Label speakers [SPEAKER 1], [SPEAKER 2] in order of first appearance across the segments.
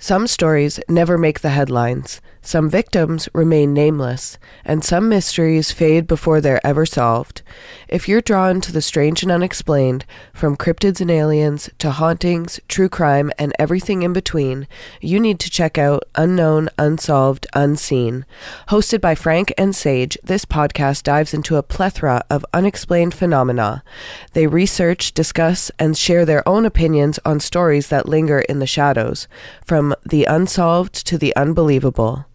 [SPEAKER 1] Some stories never make the headlines, some victims remain nameless, and some mysteries fade before they're ever solved. If you're drawn to the strange and unexplained, from cryptids and aliens to hauntings, true crime, and everything in between, you need to check out Unknown, Unsolved, Unseen. Hosted by Frank and Sage, this podcast dives into a plethora of unexplained phenomena. They research, discuss, and share their own opinions on stories that linger in the shadows, from the unsolved to the unbelievable.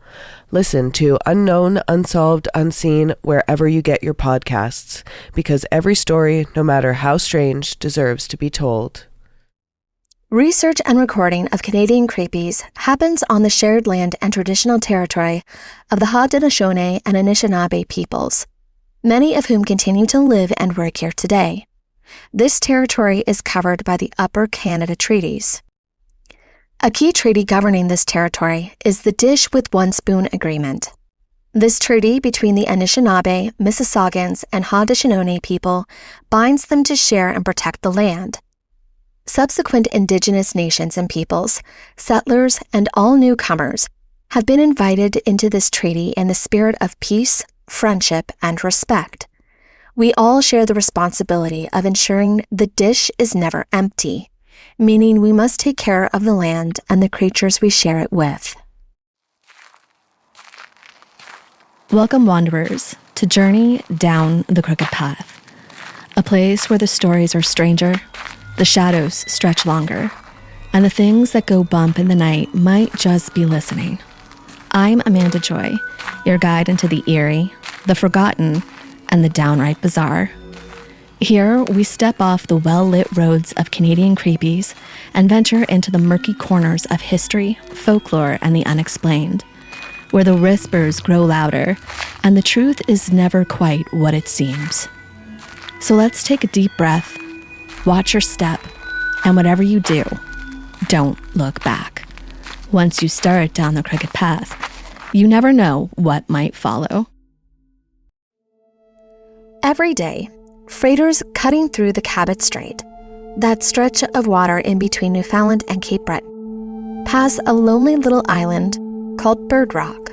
[SPEAKER 1] Listen to Unknown, Unsolved, Unseen wherever you get your podcasts, because every story, no matter how strange, deserves to be told.
[SPEAKER 2] Research and recording of Canadian creepies happens on the shared land and traditional territory of the Haudenosaunee and Anishinaabe peoples, many of whom continue to live and work here today. This territory is covered by the Upper Canada Treaties. A key treaty governing this territory is the Dish with One Spoon Agreement. This treaty between the Anishinaabe, Mississaugas, and Haudenosaunee people binds them to share and protect the land. Subsequent Indigenous nations and peoples, settlers, and all newcomers have been invited into this treaty in the spirit of peace, friendship, and respect. We all share the responsibility of ensuring the dish is never empty, meaning we must take care of the land and the creatures we share it with.
[SPEAKER 3] Welcome, wanderers, to Journey Down the Crooked Path, a place where the stories are stranger, the shadows stretch longer, and the things that go bump in the night might just be listening. I'm Amanda Joy, your guide into the eerie, the forgotten, and the downright bizarre. Here, we step off the well-lit roads of Canadian creepies and venture into the murky corners of history, folklore, and the unexplained, where the whispers grow louder and the truth is never quite what it seems. So let's take a deep breath, watch your step, and whatever you do, don't look back. Once you start down the crooked path, you never know what might follow.
[SPEAKER 2] Every day, freighters cutting through the Cabot Strait, that stretch of water in between Newfoundland and Cape Breton, pass a lonely little island called Bird Rock.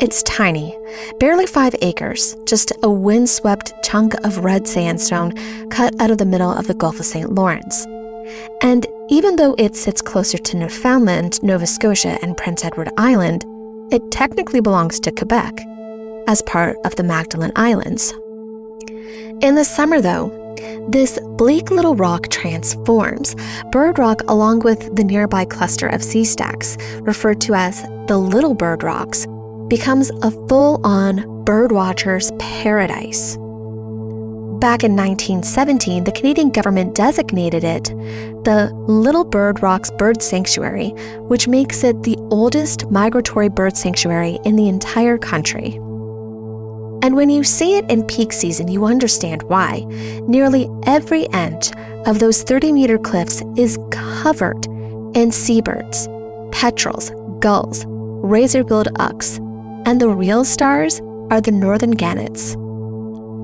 [SPEAKER 2] It's tiny, barely 5 acres, just a windswept chunk of red sandstone cut out of the middle of the Gulf of St. Lawrence. And even though it sits closer to Newfoundland, Nova Scotia, and Prince Edward Island, it technically belongs to Quebec, as part of the Magdalen Islands. In the summer, though, this bleak little rock transforms. Bird Rock, along with the nearby cluster of sea stacks, referred to as the Little Bird Rocks, becomes a full-on birdwatcher's paradise. Back in 1917, the Canadian government designated it the Little Bird Rocks Bird Sanctuary, which makes it the oldest migratory bird sanctuary in the entire country. And when you see it in peak season, you understand why. Nearly every inch of those 30-meter cliffs is covered in seabirds, petrels, gulls, razor-billed auks, and the real stars are the northern gannets.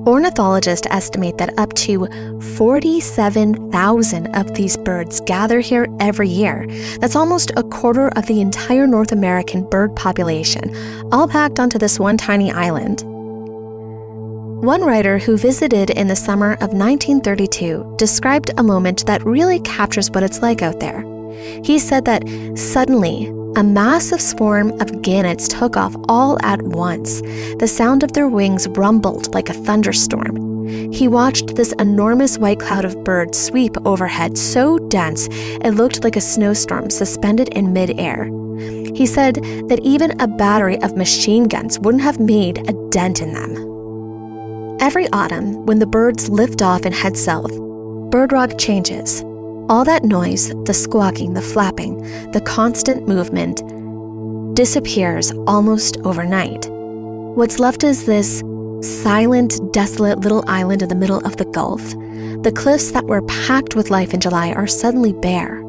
[SPEAKER 2] Ornithologists estimate that up to 47,000 of these birds gather here every year. That's almost a quarter of the entire North American bird population, all packed onto this one tiny island. One writer who visited in the summer of 1932 described a moment that really captures what it's like out there. He said that suddenly, a massive swarm of gannets took off all at once. The sound of their wings rumbled like a thunderstorm. He watched this enormous white cloud of birds sweep overhead so dense it looked like a snowstorm suspended in midair. He said that even a battery of machine guns wouldn't have made a dent in them. Every autumn, when the birds lift off and head south, Bird Rock changes. All that noise, the squawking, the flapping, the constant movement, disappears almost overnight. What's left is this silent, desolate little island in the middle of the Gulf. The cliffs that were packed with life in July are suddenly bare.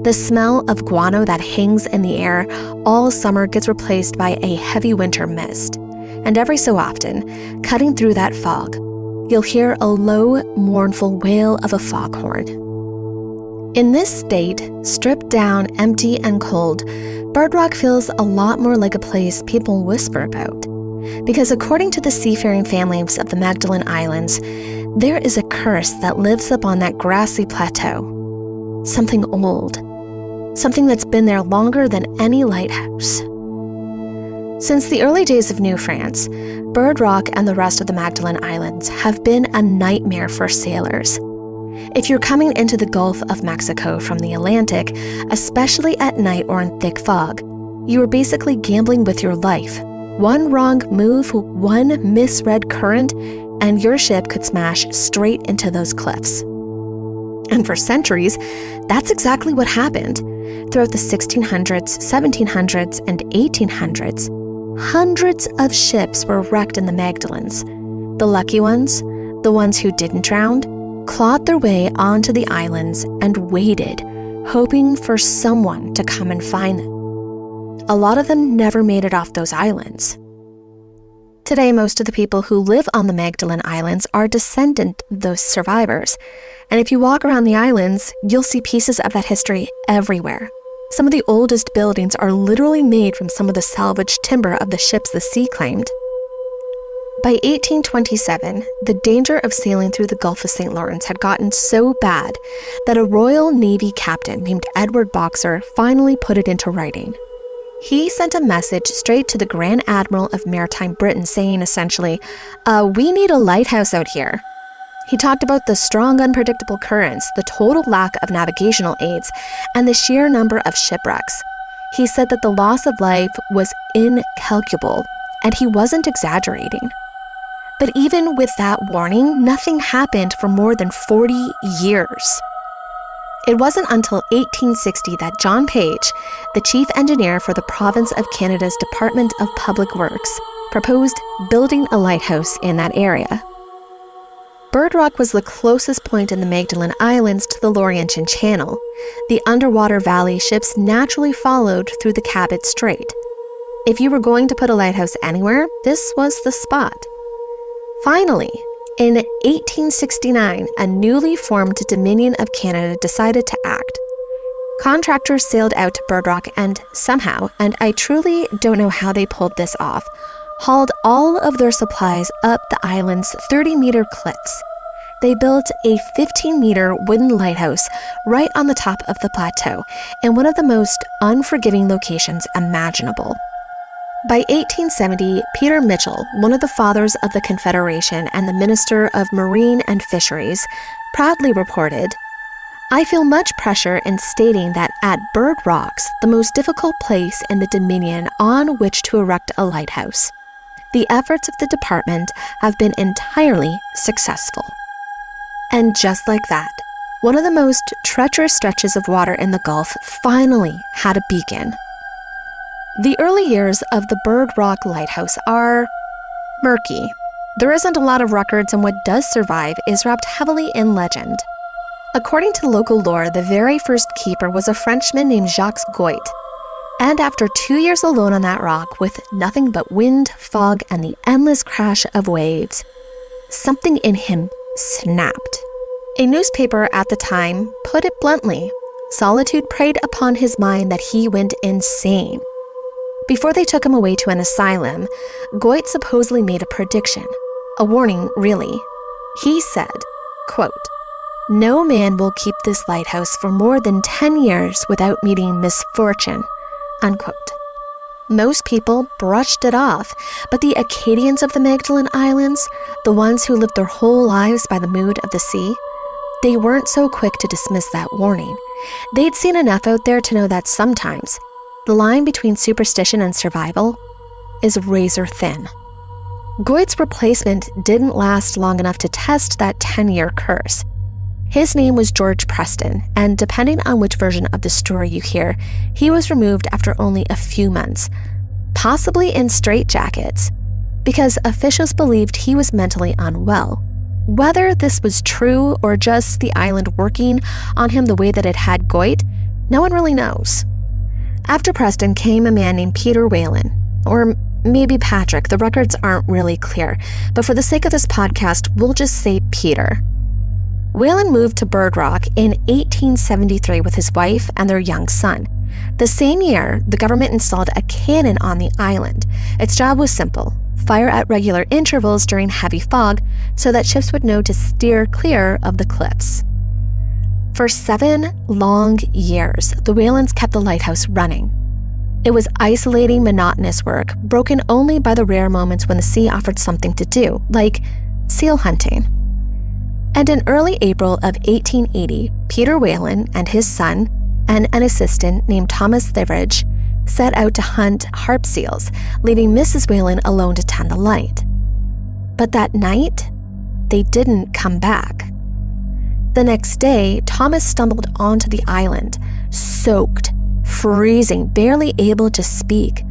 [SPEAKER 2] The smell of guano that hangs in the air all summer gets replaced by a heavy winter mist. And every so often, cutting through that fog, you'll hear a low, mournful wail of a foghorn. In this state, stripped down, empty, and cold, Bird Rock feels a lot more like a place people whisper about. Because according to the seafaring families of the Magdalen Islands, there is a curse that lives up on that grassy plateau. Something old. Something that's been there longer than any lighthouse. Since the early days of New France, Bird Rock and the rest of the Magdalen Islands have been a nightmare for sailors. If you're coming into the Gulf of Mexico from the Atlantic, especially at night or in thick fog, you are basically gambling with your life. One wrong move, one misread current, and your ship could smash straight into those cliffs. And for centuries, that's exactly what happened. Throughout the 1600s, 1700s, and 1800s, hundreds of ships were wrecked in the Magdalens. The lucky ones, the ones who didn't drown, clawed their way onto the islands and waited, hoping for someone to come and find them. A lot of them never made it off those islands. Today, most of the people who live on the Magdalen Islands are descendant of those survivors. And if you walk around the islands, you'll see pieces of that history everywhere. Some of the oldest buildings are literally made from some of the salvaged timber of the ships the sea claimed. By 1827, the danger of sailing through the Gulf of St. Lawrence had gotten so bad that a Royal Navy captain named Edward Boxer finally put it into writing. He sent a message straight to the Grand Admiral of Maritime Britain saying essentially, we need a lighthouse out here. He talked about the strong, unpredictable currents, the total lack of navigational aids, and the sheer number of shipwrecks. He said that the loss of life was incalculable, and he wasn't exaggerating. But even with that warning, nothing happened for more than 40 years. It wasn't until 1860 that John Page, the chief engineer for the province of Canada's Department of Public Works, proposed building a lighthouse in that area. Bird Rock was the closest point in the Magdalen Islands to the Laurentian Channel. The underwater valley ships naturally followed through the Cabot Strait. If you were going to put a lighthouse anywhere, this was the spot. Finally, in 1869, a newly formed Dominion of Canada decided to act. Contractors sailed out to Bird Rock and somehow, and I truly don't know how they pulled this off, hauled all of their supplies up the island's 30-meter cliffs. They built a 15-meter wooden lighthouse right on the top of the plateau in one of the most unforgiving locations imaginable. By 1870, Peter Mitchell, one of the fathers of the Confederation and the Minister of Marine and Fisheries, proudly reported, "I feel much pressure in stating that at Bird Rocks, the most difficult place in the Dominion on which to erect a lighthouse, the efforts of the department have been entirely successful." And just like that, one of the most treacherous stretches of water in the Gulf finally had a beacon. The early years of the Bird Rock Lighthouse are murky. There isn't a lot of records, and what does survive is wrapped heavily in legend. According to local lore, the very first keeper was a Frenchman named Jacques Goit. And after 2 years alone on that rock, with nothing but wind, fog, and the endless crash of waves, something in him snapped. A newspaper at the time put it bluntly, solitude preyed upon his mind that he went insane. Before they took him away to an asylum, Goit supposedly made a prediction, a warning really. He said, quote, "No man will keep this lighthouse for more than 10 years without meeting misfortune," unquote. Most people brushed it off, but the Acadians of the Magdalen Islands, the ones who lived their whole lives by the mood of the sea, they weren't so quick to dismiss that warning. They'd seen enough out there to know that sometimes the line between superstition and survival is razor thin. Goit's replacement didn't last long enough to test that 10-year curse. His name was George Preston, and depending on which version of the story you hear, he was removed after only a few months, possibly in straitjackets, because officials believed he was mentally unwell. Whether this was true or just the island working on him the way that it had Goit, no one really knows. After Preston came a man named Peter Whalen, or maybe Patrick, the records aren't really clear, but for the sake of this podcast, we'll just say Peter. Whalen moved to Bird Rock in 1873 with his wife and their young son. The same year, the government installed a cannon on the island. Its job was simple: fire at regular intervals during heavy fog so that ships would know to steer clear of the cliffs. For 7 long years, the Whalens kept the lighthouse running. It was isolating, monotonous work, broken only by the rare moments when the sea offered something to do, like seal hunting. And in early April of 1880, Peter Whalen and his son, and an assistant named Thomas Thiveridge, set out to hunt harp seals, leaving Mrs. Whalen alone to tend the light. But that night, they didn't come back. The next day, Thomas stumbled onto the island, soaked, freezing, barely able to speak.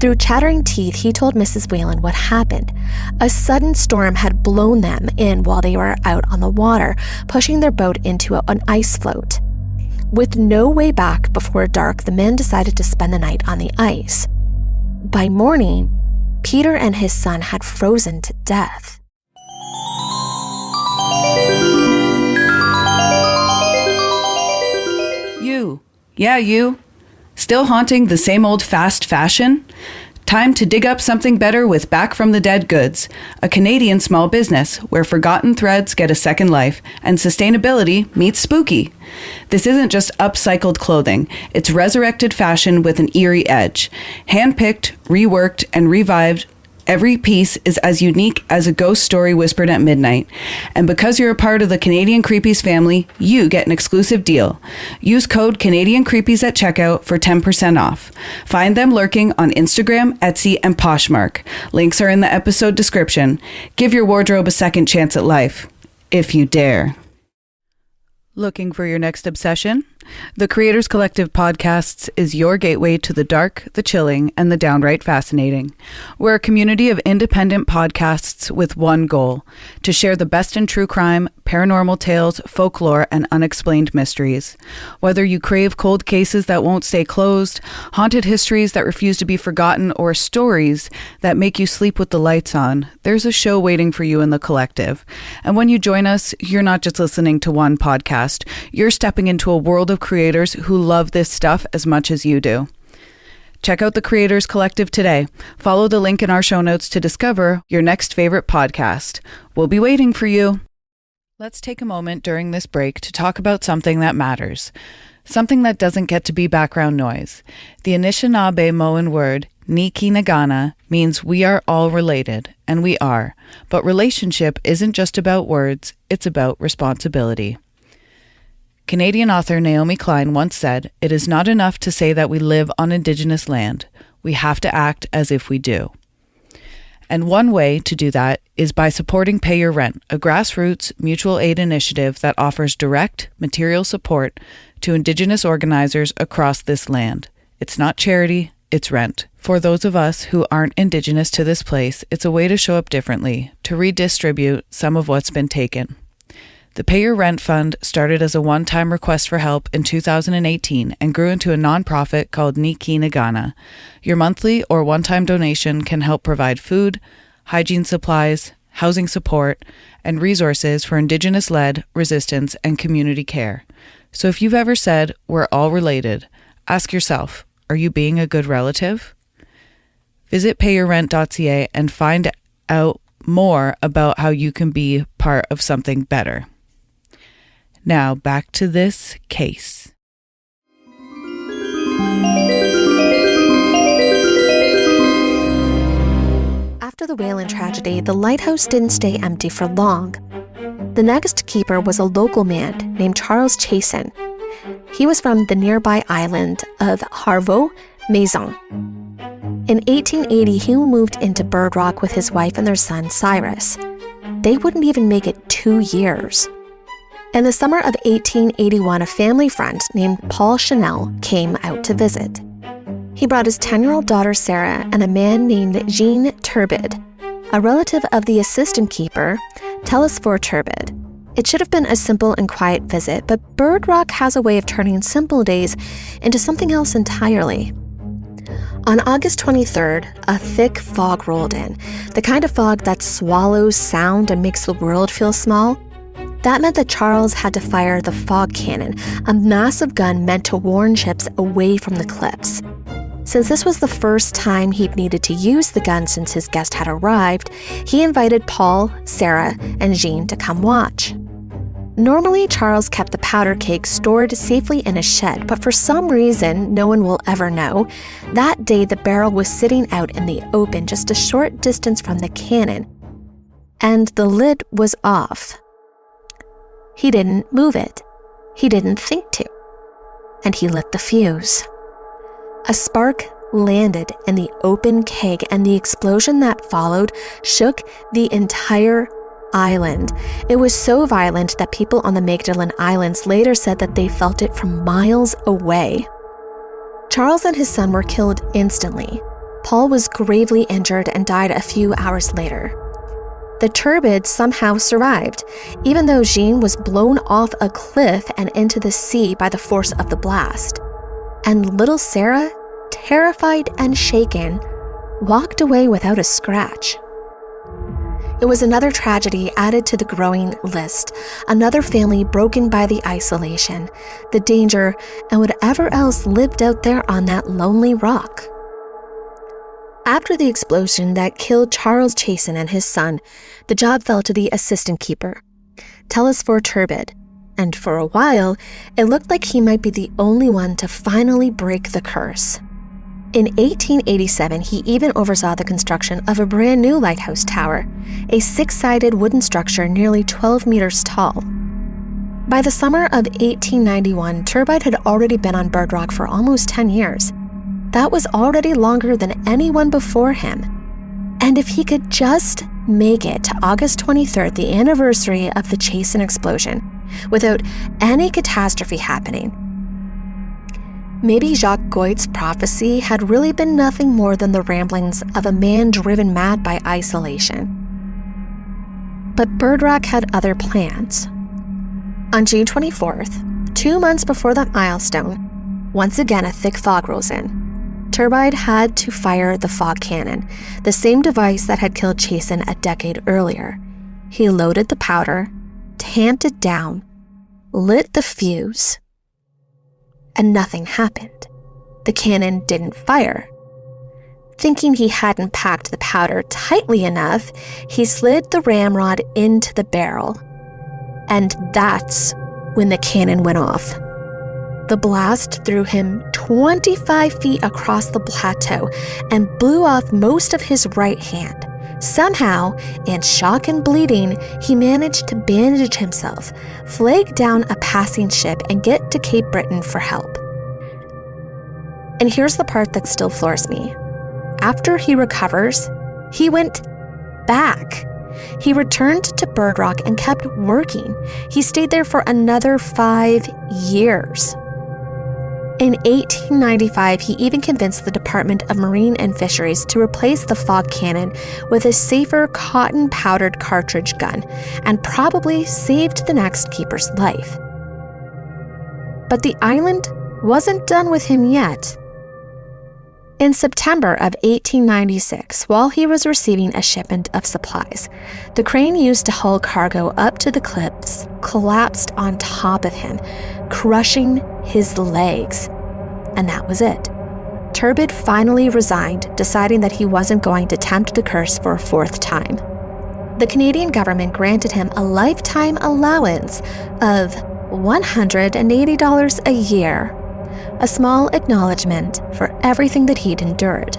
[SPEAKER 2] Through chattering teeth, he told Mrs. Whalen what happened. A sudden storm had blown them in while they were out on the water, pushing their boat into an ice float. With no way back before dark, the men decided to spend the night on the ice. By morning, Peter and his son had frozen to death.
[SPEAKER 4] You. Still haunting the same old fast fashion? Time to dig up something better with Back from the Dead Goods, a Canadian small business where forgotten threads get a second life and sustainability meets spooky. This isn't just upcycled clothing, it's resurrected fashion with an eerie edge. Handpicked, reworked, and revived, every piece is as unique as a ghost story whispered at midnight. And because you're a part of the Canadian Creepies family, you get an exclusive deal. Use code Canadian Creepies at checkout for 10% off. Find them lurking on Instagram, Etsy, and Poshmark. Links are in the episode description. Give your wardrobe a second chance at life, if you dare. Looking for your next obsession? The Creators Collective Podcasts is your gateway to the dark, the chilling, and the downright fascinating. We're a community of independent podcasts with one goal: to share the best in true crime, paranormal tales, folklore, and unexplained mysteries. Whether you crave cold cases that won't stay closed, haunted histories that refuse to be forgotten, or stories that make you sleep with the lights on, there's a show waiting for you in the collective. And when you join us, you're not just listening to one podcast, you're stepping into a world of creators who love this stuff as much as you do. Check out the Creators Collective today. Follow the link in our show notes to discover your next favorite podcast. We'll be waiting for you. Let's take a moment during this break to talk about something that matters. Something that doesn't get to be background noise. The Anishinaabe-Moan word, Nikinagana, means we are all related, and we are. But relationship isn't just about words, it's about responsibility. Canadian author Naomi Klein once said, "It is not enough to say that we live on Indigenous land. We have to act as if we do." And one way to do that is by supporting Pay Your Rent, a grassroots mutual aid initiative that offers direct material support to Indigenous organizers across this land. It's not charity, it's rent. For those of us who aren't Indigenous to this place, it's a way to show up differently, to redistribute some of what's been taken. The Pay Your Rent Fund started as a one-time request for help in 2018 and grew into a nonprofit called Nikinagana. Your monthly or one-time donation can help provide food, hygiene supplies, housing support, and resources for Indigenous-led resistance and community care. So if you've ever said, "We're all related," ask yourself, are you being a good relative? Visit PayYourRent.ca and find out more about how you can be part of something better. Now, back to this case.
[SPEAKER 2] After the Whalen tragedy, the lighthouse didn't stay empty for long. The next keeper was a local man named Charles Chasen. He was from the nearby island of Harveau Maison. In 1880, he moved into Bird Rock with his wife and their son, Cyrus. They wouldn't even make it 2 years. In the summer of 1881, a family friend named Paul Chanel came out to visit. He brought his 10-year-old daughter Sarah and a man named Jean Turbid, a relative of the assistant keeper, Telesphore Turbid. It should have been a simple and quiet visit, but Bird Rock has a way of turning simple days into something else entirely. On August 23rd, a thick fog rolled in, the kind of fog that swallows sound and makes the world feel small. That meant that Charles had to fire the fog cannon, a massive gun meant to warn ships away from the cliffs. Since this was the first time he'd needed to use the gun since his guest had arrived, he invited Paul, Sarah, and Jean to come watch. Normally, Charles kept the powder keg stored safely in a shed, but for some reason no one will ever know, that day the barrel was sitting out in the open just a short distance from the cannon, and the lid was off. He didn't move it. He didn't think to. And he lit the fuse. A spark landed in the open keg, and the explosion that followed shook the entire island. It was so violent that people on the Magdalen Islands later said that they felt it from miles away. Charles and his son were killed instantly. Paul was gravely injured and died a few hours later. The turbid somehow survived, even though Jean was blown off a cliff and into the sea by the force of the blast. And little Sarah, terrified and shaken, walked away without a scratch. It was another tragedy added to the growing list, another family broken by the isolation, the danger, and whatever else lived out there on that lonely rock. After the explosion that killed Charles Chasen and his son, the job fell to the assistant keeper, Telesphore Turbid, and for a while, it looked like he might be the only one to finally break the curse. In 1887, he even oversaw the construction of a brand new lighthouse tower, a 6-sided wooden structure nearly 12 meters tall. By the summer of 1891, Turbide had already been on Bird Rock for almost 10 years. That was already longer than anyone before him. And if he could just make it to August 23rd, the anniversary of the Chasen explosion, without any catastrophe happening, maybe Jacques Goyt's prophecy had really been nothing more than the ramblings of a man driven mad by isolation. But Bird Rock had other plans. On June 24th, 2 months before that milestone, once again a thick fog rolls in. Turbide had to fire the fog cannon, the same device that had killed Chasen a decade earlier. He loaded the powder, tamped it down, lit the fuse, and nothing happened. The cannon didn't fire. Thinking he hadn't packed the powder tightly enough, he slid the ramrod into the barrel. And that's when the cannon went off. The blast threw him 25 feet across the plateau and blew off most of his right hand. Somehow, in shock and bleeding, he managed to bandage himself, flag down a passing ship, and get to Cape Breton for help. And here's the part that still floors me. After he recovers, he went back. He returned to Bird Rock and kept working. He stayed there for another 5 years. In 1895, he even convinced the Department of Marine and Fisheries to replace the fog cannon with a safer cotton-powdered cartridge gun, and probably saved the next keeper's life. But the island wasn't done with him yet. In September of 1896, while he was receiving a shipment of supplies, the crane used to haul cargo up to the cliffs collapsed on top of him, crushing his legs. And that was it. Turbid finally resigned, deciding that he wasn't going to tempt the curse for a 4th time. The Canadian government granted him a lifetime allowance of $180 a year, a small acknowledgement for everything that he'd endured.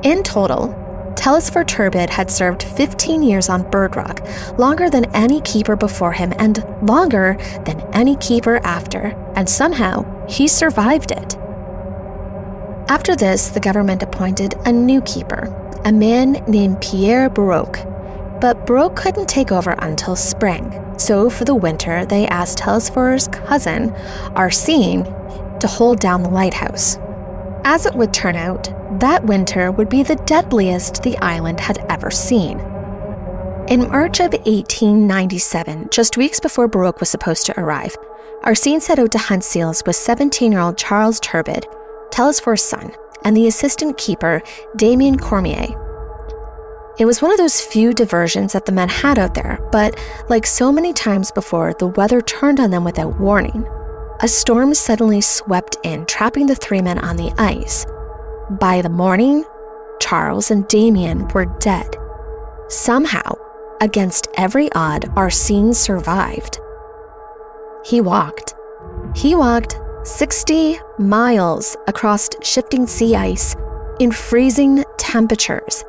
[SPEAKER 2] In total, Telesphore Turbid had served 15 years on Bird Rock, longer than any keeper before him and longer than any keeper after, and somehow he survived it. After this, the government appointed a new keeper, a man named Pierre Baroque. But Baroque couldn't take over until spring, so for the winter they asked Telesphore's cousin, Arsene, to hold down the lighthouse. As it would turn out, that winter would be the deadliest the island had ever seen. In March of 1897, just weeks before Baroque was supposed to arrive, Arsene set out to hunt seals with 17-year-old Charles Turbid, Telesphore's son, and the assistant keeper, Damien Cormier. It was one of those few diversions that the men had out there, but like so many times before, the weather turned on them without warning. A storm suddenly swept in, trapping the three men on the ice. By the morning, Charles and Damien were dead. Somehow, against every odd, Arsene survived. He walked 60 miles across shifting sea ice in freezing temperatures.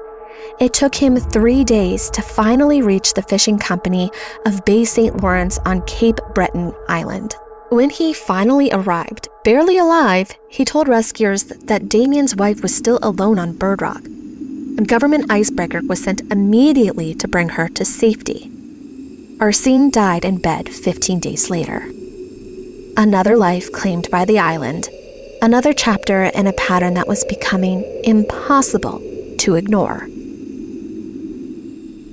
[SPEAKER 2] It took him 3 days to finally reach the fishing company of Bay St. Lawrence on Cape Breton Island. When he finally arrived, barely alive, he told rescuers that Damien's wife was still alone on Bird Rock. A government icebreaker was sent immediately to bring her to safety. Arsene died in bed 15 days later. Another life claimed by the island, another chapter in a pattern that was becoming impossible to ignore.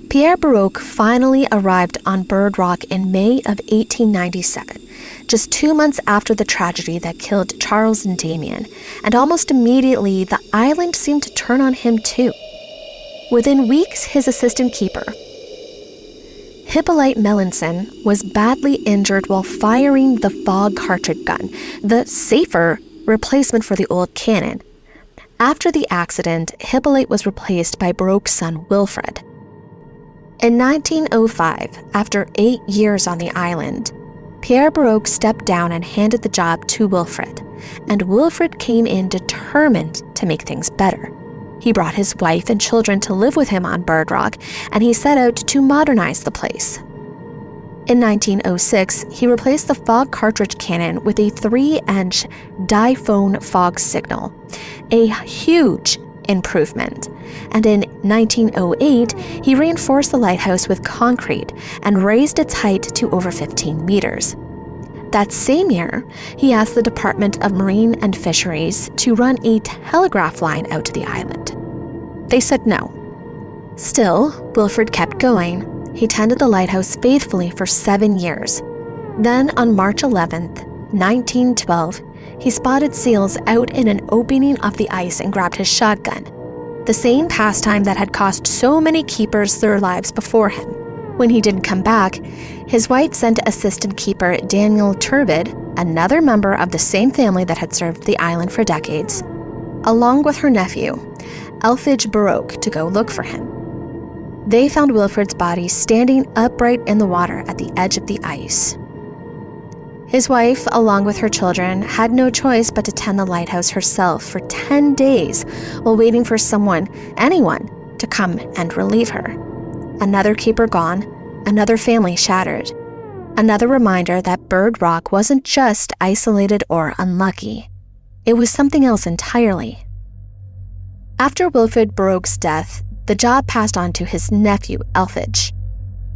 [SPEAKER 2] Pierre Baroque finally arrived on Bird Rock in May of 1897, just 2 months after the tragedy that killed Charles and Damien, and almost immediately the island seemed to turn on him too. Within weeks, his assistant keeper, Hippolyte Melanson, was badly injured while firing the fog cartridge gun, the safer replacement for the old cannon. After the accident, Hippolyte was replaced by Baroque's son Wilfred. In 1905, after 8 years on the island, Pierre Baroque stepped down and handed the job to Wilfred, and Wilfred came in determined to make things better. He brought his wife and children to live with him on Bird Rock, and he set out to modernize the place. In 1906, he replaced the fog cartridge cannon with a 3-inch diphone fog signal, a huge improvement. And in 1908, he reinforced the lighthouse with concrete and raised its height to over 15 meters. That same year, he asked the Department of Marine and Fisheries to run a telegraph line out to the island. They said no. Still, Wilfred kept going. He tended the lighthouse faithfully for 7 years. Then, on March 11th, 1912, he spotted seals out in an opening of the ice and grabbed his shotgun, the same pastime that had cost so many keepers their lives before him. When he didn't come back, his wife sent assistant keeper Daniel Turbid, another member of the same family that had served the island for decades, along with her nephew, Elphege Baroque, to go look for him. They found Wilfred's body standing upright in the water at the edge of the ice. His wife, along with her children, had no choice but to tend the lighthouse herself for 10 days while waiting for anyone, to come and relieve her. Another keeper gone, another family shattered. Another reminder that Bird Rock wasn't just isolated or unlucky. It was something else entirely. After Wilfred Baroque's death, the job passed on to his nephew, Elphege,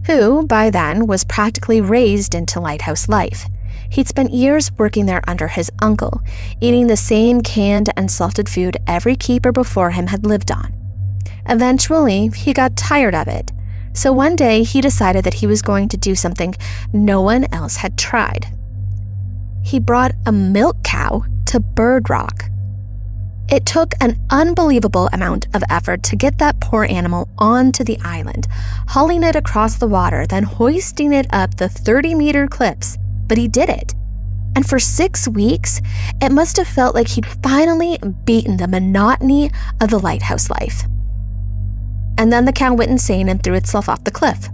[SPEAKER 2] who, by then, was practically raised into lighthouse life. He'd spent years working there under his uncle, eating the same canned and salted food every keeper before him had lived on. Eventually, he got tired of it, so one day he decided that he was going to do something no one else had tried. He brought a milk cow to Bird Rock. It took an unbelievable amount of effort to get that poor animal onto the island, hauling it across the water, then hoisting it up the 30-meter cliffs. But he did it. And for 6 weeks, it must have felt like he'd finally beaten the monotony of the lighthouse life. And then the cow went insane and threw itself off the cliff.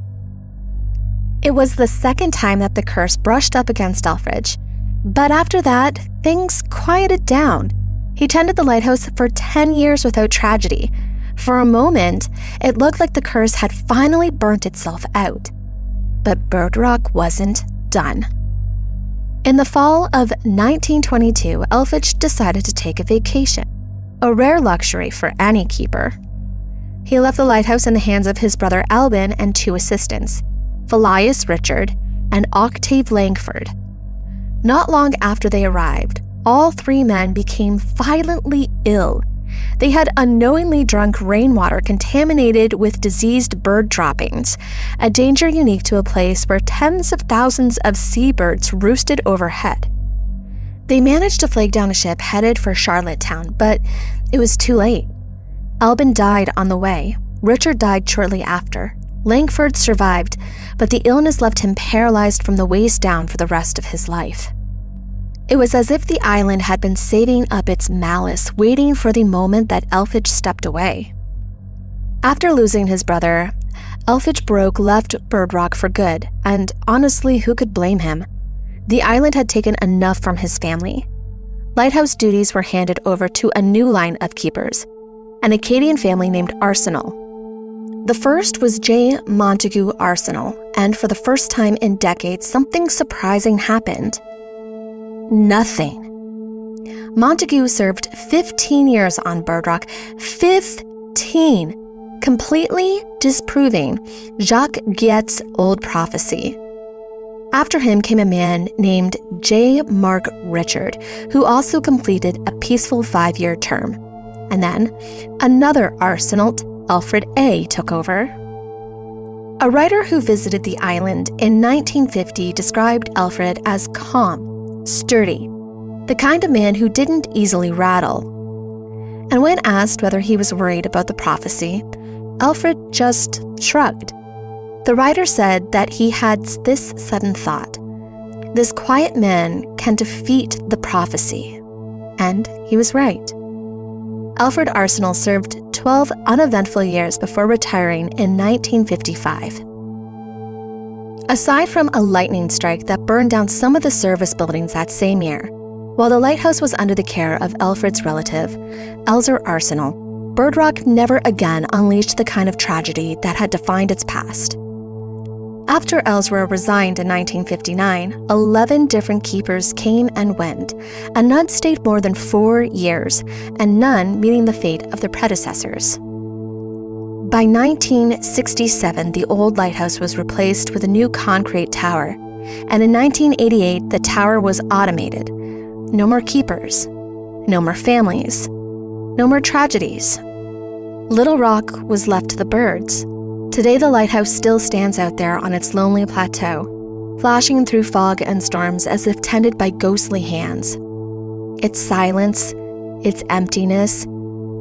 [SPEAKER 2] It was the second time that the curse brushed up against Elphege. But after that, things quieted down. He tended the lighthouse for 10 years without tragedy. For a moment, it looked like the curse had finally burnt itself out. But Bird Rock wasn't done. In the fall of 1922, Elphege decided to take a vacation, a rare luxury for any keeper. He left the lighthouse in the hands of his brother Albin and 2 assistants, Phileas Richard and Octave Langford. Not long after they arrived, all 3 men became violently ill. They had unknowingly drunk rainwater contaminated with diseased bird droppings, a danger unique to a place where tens of thousands of seabirds roosted overhead. They managed to flag down a ship headed for Charlottetown, but it was too late. Albin died on the way, Richard died shortly after. Langford survived, but the illness left him paralyzed from the waist down for the rest of his life. It was as if the island had been saving up its malice, waiting for the moment that Elphage stepped away. After losing his brother, Elphage Broke left Bird Rock for good, and honestly, who could blame him? The island had taken enough from his family. Lighthouse duties were handed over to a new line of keepers, an Acadian family named Arsenal. The first was J. Montague Arsenal, and for the first time in decades, something surprising happened. Nothing. Montague served 15 years on Bird Rock. 15! Completely disproving Jacques Guillette's old prophecy. After him came a man named J. Mark Richard, who also completed a peaceful 5-year term. And then another Arsenault, Alfred A., took over. A writer who visited the island in 1950 described Alfred as calm, sturdy, the kind of man who didn't easily rattle. And when asked whether he was worried about the prophecy, Alfred just shrugged. The writer said that he had this sudden thought: this quiet man can defeat the prophecy. And he was right. Alfred Arsenal served 12 uneventful years before retiring in 1955. Aside from a lightning strike that burned down some of the service buildings that same year, while the lighthouse was under the care of Alfred's relative, Elzer Arsenal, Bird Rock never again unleashed the kind of tragedy that had defined its past. After Elzer resigned in 1959, 11 different keepers came and went, and none stayed more than 4 years, and none meeting the fate of their predecessors. By 1967, the old lighthouse was replaced with a new concrete tower, and in 1988, the tower was automated. No more keepers, no more families, no more tragedies. Little Rock was left to the birds. Today, the lighthouse still stands out there on its lonely plateau, flashing through fog and storms as if tended by ghostly hands. Its silence, its emptiness,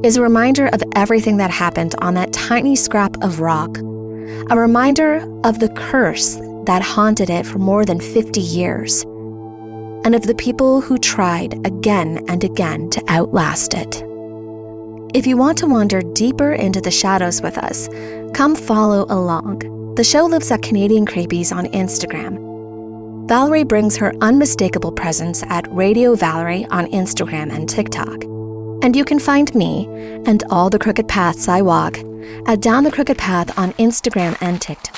[SPEAKER 2] is a reminder of everything that happened on that tiny scrap of rock, a reminder of the curse that haunted it for more than 50 years, and of the people who tried again and again to outlast it. If you want to wander deeper into the shadows with us, come follow along. The show lives at Canadian Creepies on Instagram. Valerie brings her unmistakable presence at Radio Valerie on Instagram and TikTok. And you can find me and all the crooked paths I walk at Down the Crooked Path on Instagram and TikTok.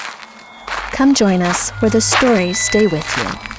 [SPEAKER 2] Come join us where the stories stay with you.